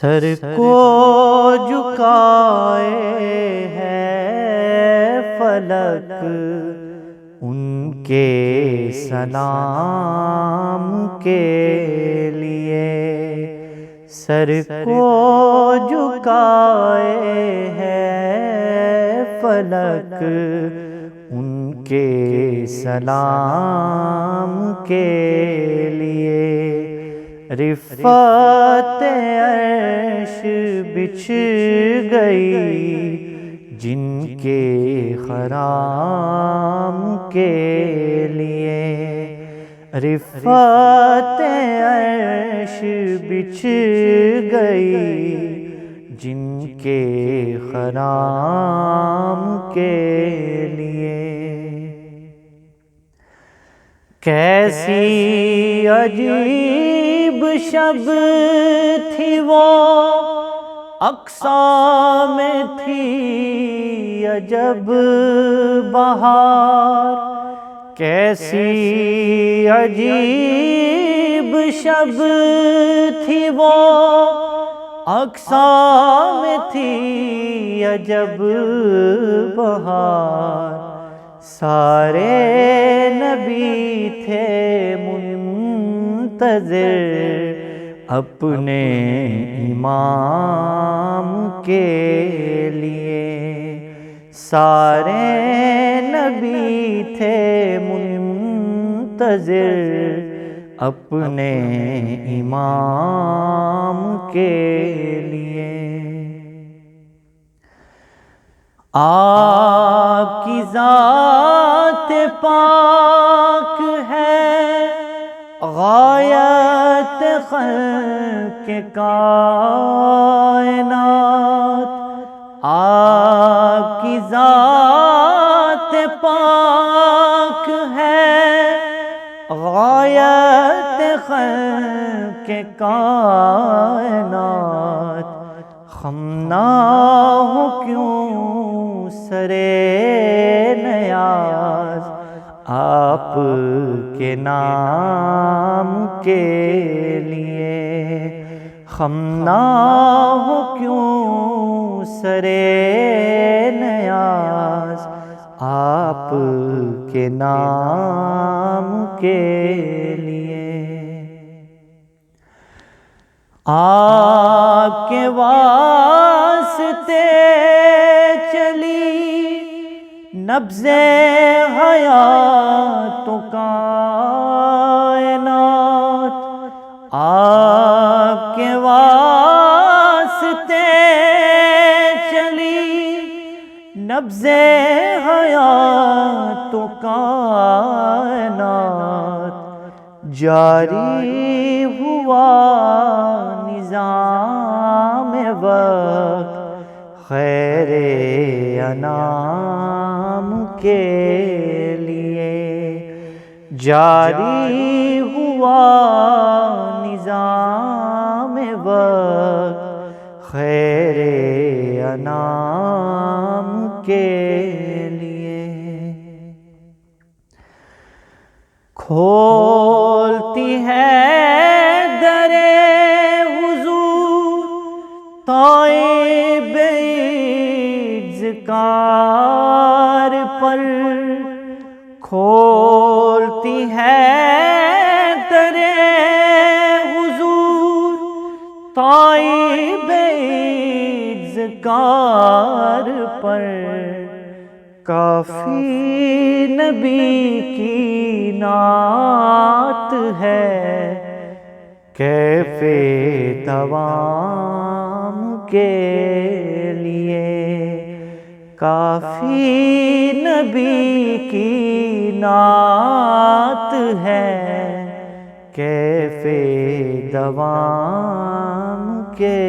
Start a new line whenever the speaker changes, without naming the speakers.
سر کو جھکائے ہے فلک ان کے سلام کے لیے، سر کو جھکائے ہے فلک ان کے سلام کے لیے، رفعت عرش بچھ گئی جن کے خرام کے لیے، رفعت عرش بچھ گئی جن کے خرام کے لیے۔ کیسی عجیب شب تھی وہ، اقصیٰ میں تھی عجب بہار، کیسی عجیب شب تھی وہ، اقصیٰ میں تھی عجب بہار، سارے نبی تھے منتظر اپنے امام کے لیے، سارے نبی تھے منتظر اپنے امام کے لیے۔ آپ کی ذات پاک ہے غایت خلق کائنات، آپ کی ذات پاک ہے غایت خلق کائنات، خم نہ ہو کیوں سرے نیاز آپ کے نام کے لیے، خم نہ ہو کیوں سرے نیاز آپ کے نام کے لیے۔ آپ کے واسطے چلی نبض حیات و کائنات، آپ کے واسطے چلی نبض حیات و کائنات، جاری ہوا نظام وقت خیر انام کے لیے، جاری ہوا نظام وقت خیر انام کے لیے۔ کھولتی ہے در حضور طائب اذکار پر، کھولتی ہے در حضور طائب اذکار پر، کافی نبی کی نعت ہے کیف دوام کے لیے، کافی نبی کی نعت ہے کیف دوام کے